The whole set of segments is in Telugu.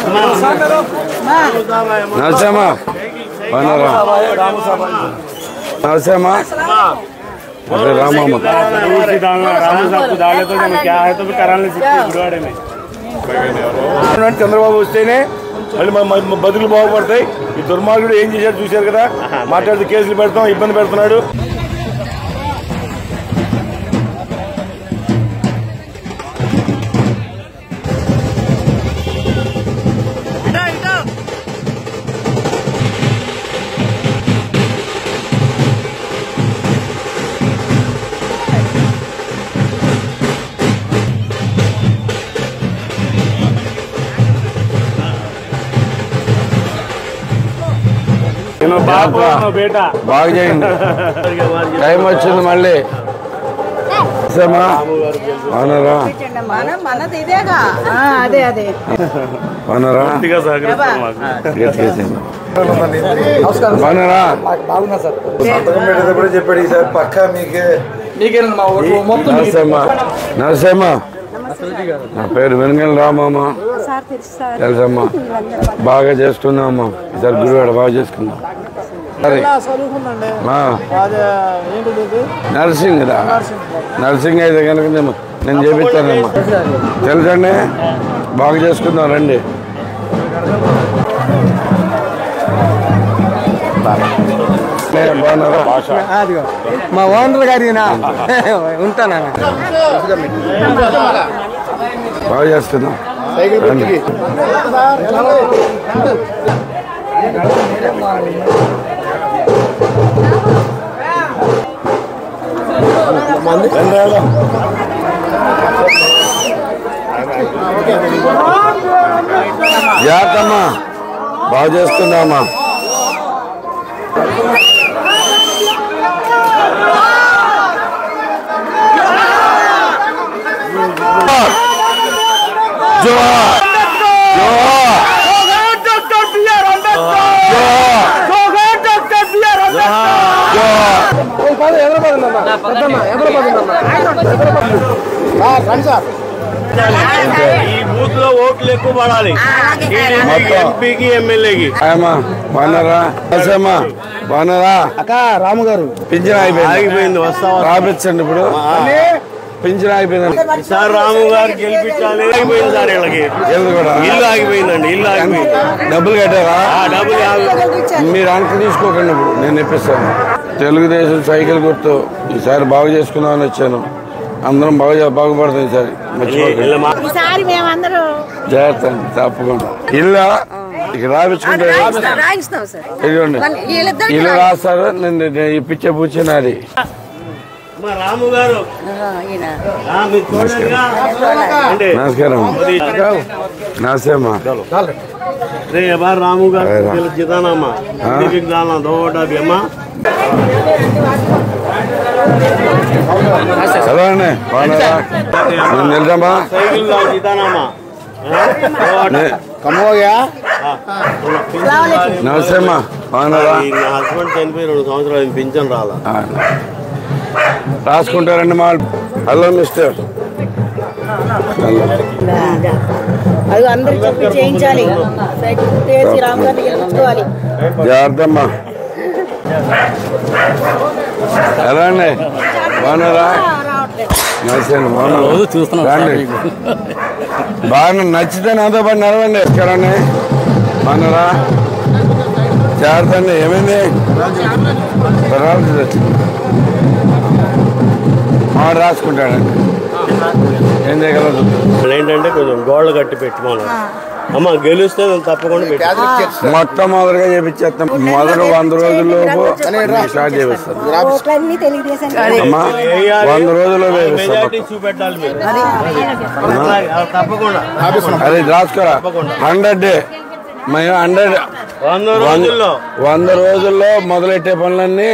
नमस्ते अरे रामा చంద్రబాబు వస్తేనే మళ్ళీ బతుకులు బాగుపడతాయి. ఈ దుర్మార్గుడు ఏం చేశాడు చూశారు కదా, మాట్లాడితే కేసులు పెడతాం, ఇబ్బంది పెడుతున్నాడు. బాగా చేయండి, టైం వచ్చింది మళ్ళీ. చెప్పాడు ఈసారి పక్కా నరసమ్మ. నా పేరు వెనుగల రామమ్మ, తెలుసమ్మా. బాగా చేసుకుందామమ్మా ఈసారి గురువాడ బాగా చేసుకుందాం. నర్సింగ్ రా, నర్సింగ్ అయితే కనుక నేను చేపిస్తానమ్మా. తెలుసండి, బాగా చేసుకుందాం రండి. మా ఓనర్ గారి ఉంటానా బాగా చేస్తున్నాం. జాగ్రత్తమ్మా, బాగా చేసుకుందామా. ఈ బూత్ లో ఓట్లు ఎక్కువ పడాలి, ఎంపీకి ఎమ్మెల్యేకి. బాగున్నారా బాగున్నారా అక్క? రాము గారు పింఛన్ ఆగిపోయింది, వస్తా రాపించండి. ఇప్పుడు పింఛన్ ఆగిపోయిందండి. సార్ రాము గారు గెలిపించాలి. ఆగిపోయింది సార్, వీళ్ళకి ఇల్లు ఆగిపోయిందండి. ఇల్లు ఆగిపోయింది. డబ్బులు కట్టారా? డబ్బులు మీరు అంక తీసుకోకండి, ఇప్పుడు నేను ఇప్పిస్తాను. తెలుగుదేశం సైకిల్ గుర్తు ఈసారి బాగు చేసుకుందామని వచ్చాను. అందరం బాగుపడతాం ఈసారి. జాగ్రత్త అండి, తప్పకుండా. ఇల్లు ఇక రాపించుకుంటే ఇదిగోండి, ఇల్లు రాస్తారు. నేను ఇప్పించే పూచినది. రాము గారు నమస్కారం. నమస్తేమ్మా. రాము గారు జిదానమ్మా దోటమ్మా. చదవండి, నిల్దమ్మా. నమస్తే అమ్మా, బాగున్నారా? హస్బెండ్ చనిపోయి 2 సంవత్సరాలు పింఛన్ రాలా. రాసుకుంటారండి మా. Hello mister. జాగ్రత్త అమ్మా. ఎలా అండి, బాగున్నారా? రండి, బాగా నచ్చితే నాతో పాటు నడవండి. ఎక్కడండి, బాగున్నారా? జాగ్రత్త అండి. ఏమైంది? మాడు రాసుకుంటాడండి. ఏం చేయగలదు? ఏంటంటే కొంచెం గోడలు కట్టి పెట్టుకోవాలి. అమ్మ గెలిస్తే నేను తప్పకుండా మొట్టమొదటిగా చేపించేస్తాం. మొదటి 100 రోజుల్లోపు స్టార్ట్ చేపిస్తాం. 100 రోజుల్లో చూపెట్టాలి. అది రాసుకోరా. 100 మేము 100 రోజుల్లో మొదలెట్టే పనులన్నీ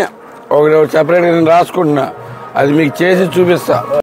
ఒకటి సెపరేట్గా నేను రాసుకుంటున్నా. అది మీకు చేసి చూపిస్తా.